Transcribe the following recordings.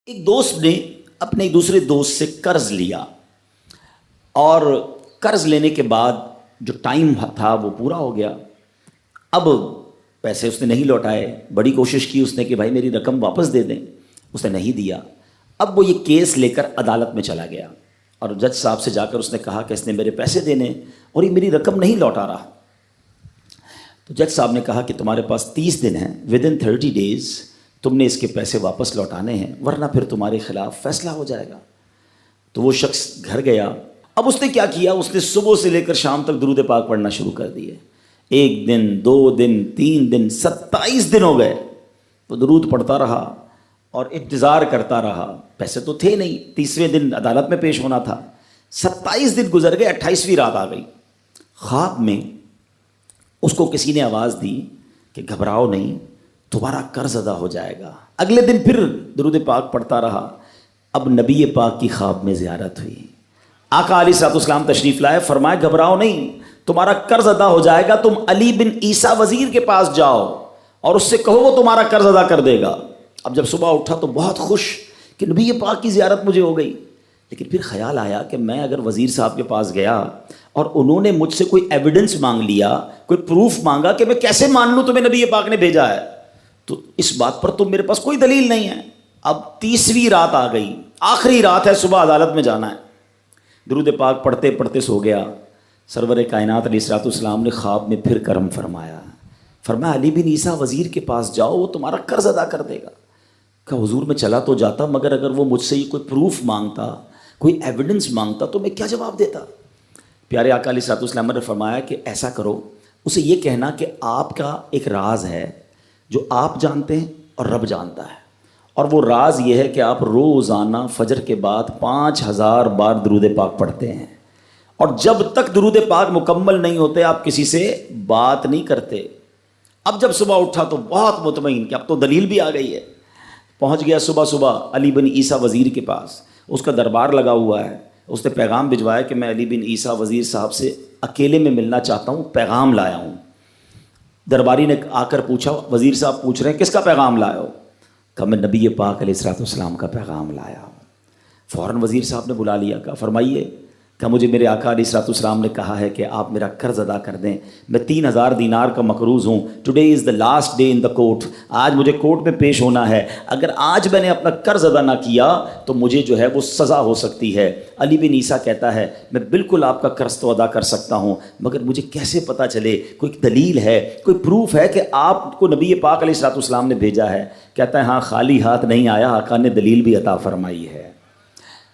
ایک دوست نے اپنے ایک دوسرے دوست سے قرض لیا اور قرض لینے کے بعد جو ٹائم تھا وہ پورا ہو گیا. اب پیسے اس نے نہیں لوٹائے. بڑی کوشش کی اس نے کہ بھائی میری رقم واپس دے دیں. اس نے نہیں دیا. اب وہ یہ کیس لے کر عدالت میں چلا گیا اور جج صاحب سے جا کر اس نے کہا کہ اس نے میرے پیسے دینے اور یہ میری رقم نہیں لوٹا رہا. تو جج صاحب نے کہا کہ تمہارے پاس 30 دن ہیں، ودن 30 days تم نے اس کے پیسے واپس لوٹانے ہیں ورنہ پھر تمہارے خلاف فیصلہ ہو جائے گا. تو وہ شخص گھر گیا. اب اس نے کیا کیا، اس نے صبح سے لے کر شام تک درود پاک پڑھنا شروع کر دیے. 1 دن 2 دن 3 دن 27 دن ہو گئے. وہ درود پڑھتا رہا اور انتظار کرتا رہا. پیسے تو تھے نہیں، 30ویں دن عدالت میں پیش ہونا تھا. 27 دن گزر گئے، 28ویں رات آ گئی. خواب میں اس کو کسی نے آواز دی کہ گھبراؤ نہیں، تمہارا قرض ادا ہو جائے گا. اگلے دن پھر درود پاک پڑھتا رہا. اب نبی پاک کی خواب میں زیارت ہوئی. آقا علیہ الصلوۃ والسلام تشریف لائے. فرمایا گھبراؤ نہیں، تمہارا قرض ادا ہو جائے گا. تم علی بن عیسیٰ وزیر کے پاس جاؤ اور اس سے کہو وہ تمہارا قرض ادا کر دے گا. اب جب صبح اٹھا تو بہت خوش کہ نبی پاک کی زیارت مجھے ہو گئی. لیکن پھر خیال آیا کہ میں اگر وزیر صاحب کے پاس گیا اور انہوں نے مجھ سے کوئی ایویڈنس مانگ لیا، کوئی پروف مانگا، کہ میں کیسے مان لوں تمہیں نبی پاک نے بھیجا ہے؟ تو اس بات پر تو میرے پاس کوئی دلیل نہیں ہے. اب 30ویں رات آ گئی، آخری رات ہے، صبح عدالت میں جانا ہے. درود پاک پڑھتے پڑھتے سو گیا. سرور کائنات علیہ الصلوۃ والسلام نے خواب میں پھر کرم فرمایا. فرمایا علی بن عیسیٰ وزیر کے پاس جاؤ، وہ تمہارا قرض ادا کر دے گا. کہ حضور میں چلا تو جاتا، مگر اگر وہ مجھ سے یہ کوئی پروف مانگتا، کوئی ایویڈنس مانگتا تو میں کیا جواب دیتا؟ پیارے آقا علیہ الصلوۃ والسلام نے فرمایا کہ ایسا کرو، اسے یہ کہنا کہ آپ کا ایک راز ہے جو آپ جانتے ہیں اور رب جانتا ہے، اور وہ راز یہ ہے کہ آپ روزانہ فجر کے بعد 5000 بار درود پاک پڑھتے ہیں، اور جب تک درود پاک مکمل نہیں ہوتے آپ کسی سے بات نہیں کرتے. اب جب صبح اٹھا تو بہت مطمئن کہ اب تو دلیل بھی آ گئی ہے. پہنچ گیا صبح علی بن عیسیٰ وزیر کے پاس. اس کا دربار لگا ہوا ہے. اس نے پیغام بھجوایا کہ میں علی بن عیسیٰ وزیر صاحب سے اکیلے میں ملنا چاہتا ہوں، پیغام لایا ہوں. درباری نے آ کر پوچھا، وزیر صاحب پوچھ رہے ہیں کس کا پیغام لائے ہو؟ کہا میں نبی پاک علیہ الصلوۃ والسلام کا پیغام لایا ہوں. فوراً وزیر صاحب نے بلا لیا. کہا فرمائیے. کہا مجھے میرے آقا علیہ الصلوۃ والسلام نے کہا ہے کہ آپ میرا قرض ادا کر دیں. میں 3000 دینار کا مقروض ہوں. Today is the last day in the court. آج مجھے کورٹ میں پیش ہونا ہے. اگر آج میں نے اپنا قرض ادا نہ کیا تو مجھے جو ہے وہ سزا ہو سکتی ہے. علی بن عیسیٰ کہتا ہے میں بالکل آپ کا قرض تو ادا کر سکتا ہوں، مگر مجھے کیسے پتہ چلے، کوئی دلیل ہے، کوئی پروف ہے کہ آپ کو نبی پاک علیہ الصلوۃ والسلام نے بھیجا ہے؟ کہتا ہے ہاں، خالی ہاتھ نہیں آیا، آقا نے دلیل بھی عطا فرمائی ہے.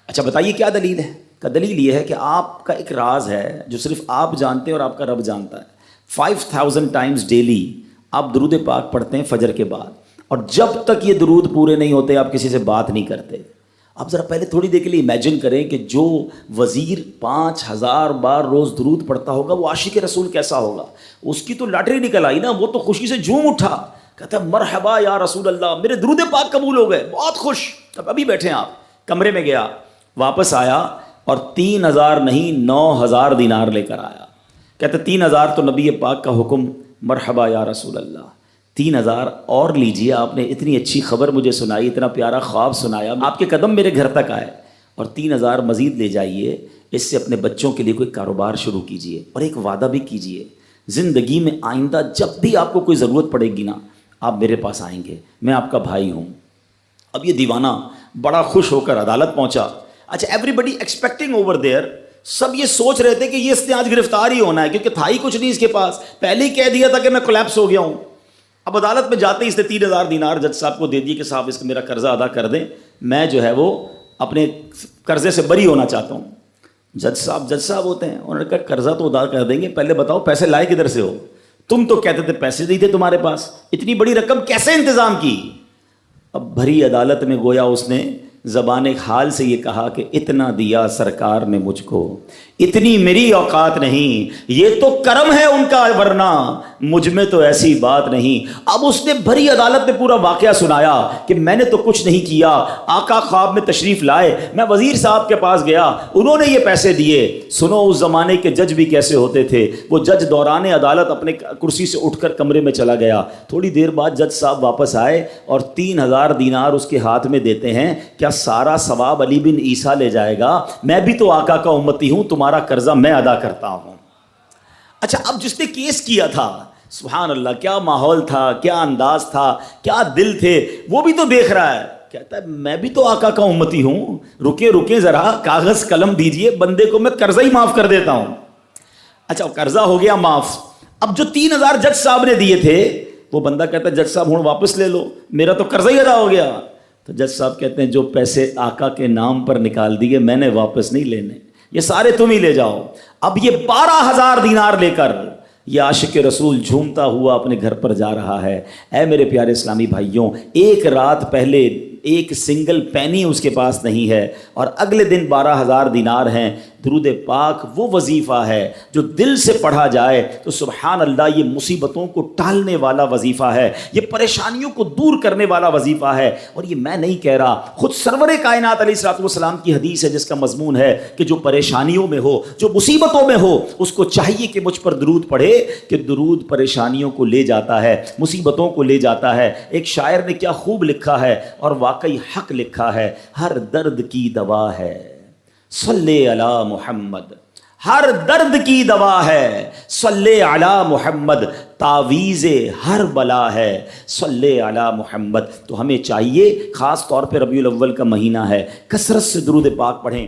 اچھا بتائیے کیا دلیل ہے؟ کا دلیل یہ ہے کہ آپ کا ایک راز ہے جو صرف آپ جانتے ہیں اور آپ کا رب جانتا ہے. 5000 ٹائمز ڈیلی آپ درود پاک پڑھتے ہیں فجر کے بعد، اور جب تک یہ درود پورے نہیں ہوتے آپ کسی سے بات نہیں کرتے. آپ ذرا پہلے تھوڑی دیر کے لیے امیجن کریں کہ جو وزیر 5000 بار روز درود پڑھتا ہوگا وہ عاشق رسول کیسا ہوگا. اس کی تو لاٹری نکل آئی نا، وہ تو خوشی سے جھوم اٹھا. کہتا ہے مرحبا یا رسول اللہ، میرے درود پاک قبول ہو گئے، بہت خوش. اب ابھی بیٹھے ہیں آپ کمرے میں. گیا، واپس آیا اور 3000 نہیں 9000 دینار لے کر آیا. کہتے 3000 تو نبی پاک کا حکم، مرحبا یا رسول اللہ. 3000 اور لیجئے، آپ نے اتنی اچھی خبر مجھے سنائی، اتنا پیارا خواب سنایا، آپ کے قدم میرے گھر تک آئے، اور 3000 مزید لے جائیے. اس سے اپنے بچوں کے لیے کوئی کاروبار شروع کیجئے، اور ایک وعدہ بھی کیجئے، زندگی میں آئندہ جب بھی آپ کو کوئی ضرورت پڑے گی نا، آپ میرے پاس آئیں گے، میں آپ کا بھائی ہوں. اب یہ دیوانہ بڑا خوش ہو کر عدالت پہنچا. اچھا everybody expecting over there, سب یہ سوچ رہے تھے کہ یہ اس نے آج گرفتار ہی ہونا ہے، کیونکہ تھا ہی کچھ نہیں اس کے پاس، پہلے ہی کہہ دیا تھا کہ میں کولیپس ہو گیا ہوں. اب عدالت میں جاتے ہی اس نے 3000 دینار جج صاحب کو دے دیے کہ صاحب اس کو میرا قرضہ ادا کر دیں، میں جو ہے وہ اپنے قرضے سے بری ہونا چاہتا ہوں. جج صاحب ہوتے ہیں، انہوں نے کہا قرضہ تو ادا کر دیں گے، پہلے بتاؤ پیسے لائے کدھر سے ہو؟ تم تو کہتے تھے پیسے نہیں تھے تمہارے پاس، اتنی بڑی رقم کیسے انتظام کی؟ اب بھری عدالت میں گویا اس نے زبان حال سے یہ کہا کہ اتنا دیا سرکار نے مجھ کو، اتنی میری اوقات نہیں، یہ تو کرم ہے ان کا، ورنہ مجھ میں تو ایسی بات نہیں۔ اب اس نے بھری عدالت میں پورا واقعہ سنایا کہ میں نے تو کچھ نہیں کیا، آقا خواب میں تشریف لائے، میں وزیر صاحب کے پاس گیا، انہوں نے یہ پیسے دیے۔ سنو اس زمانے کے جج بھی کیسے ہوتے تھے، وہ جج دوران عدالت اپنے کرسی سے اٹھ کر کمرے میں چلا گیا، تھوڑی دیر بعد جج صاحب واپس آئے اور 3000 دینار اس کے ہاتھ میں دیتے ہیں۔ کیا سارا ثواب علی بن عیسیٰ لے جائے گا؟ میں بھی تو آقا کا امتی ہوں، تمہارا قرضہ میں ادا کرتا ہوں۔ اچھا، اب جس نے کیس کیا تھا، سبحان اللہ، کیا ماحول تھا، کیا انداز تھا، کیا دل تھے، وہ بھی تو دیکھ رہا ہے، کہتا ہے میں بھی تو آقا کا امتی ہوں، رکے ذرا، کاغذ قلم دیجئے، بندے کو میں قرضہ ہی معاف کر دیتا ہوں۔ اچھا، قرضہ ہو گیا معاف۔ اب جو 3000 جج صاحب نے دیے تھے، وہ بندہ کہتا ہے جج صاحب ہوں واپس لے لو، میرا تو قرضہ ہی ادا ہو گیا۔ تو جج صاحب کہتے ہیں جو پیسے آقا کے نام پر نکال دیے میں نے واپس نہیں لینے، یہ سارے تم ہی لے جاؤ۔ اب یہ 12000 دینار لے کر یہ عاشق رسول جھومتا ہوا اپنے گھر پر جا رہا ہے۔ اے میرے پیارے اسلامی بھائیوں، ایک رات پہلے ایک سنگل پینی اس کے پاس نہیں ہے، اور اگلے دن 12000 دینار ہیں۔ درود پاک وہ وظیفہ ہے جو دل سے پڑھا جائے تو سبحان اللہ یہ مصیبتوں کو ٹالنے والا وظیفہ ہے، یہ پریشانیوں کو دور کرنے والا وظیفہ ہے۔ اور یہ میں نہیں کہہ رہا، خود سرور کائنات علیہ الصلوۃ والسلام کی حدیث ہے جس کا مضمون ہے کہ جو پریشانیوں میں ہو، جو مصیبتوں میں ہو، اس کو چاہیے کہ مجھ پر درود پڑھے، کہ درود پریشانیوں کو لے جاتا ہے، مصیبتوں کو لے جاتا ہے۔ ایک شاعر نے کیا خوب لکھا ہے، اور واقعی حق لکھا ہے، ہر درد کی دوا ہے صلی علی محمد، ہر درد کی دوا ہے صلی علی محمد، تعویذ ہر بلا ہے صلی علی محمد۔ تو ہمیں چاہیے، خاص طور پہ ربیع الاول کا مہینہ ہے، کثرت سے درود پاک پڑھیں۔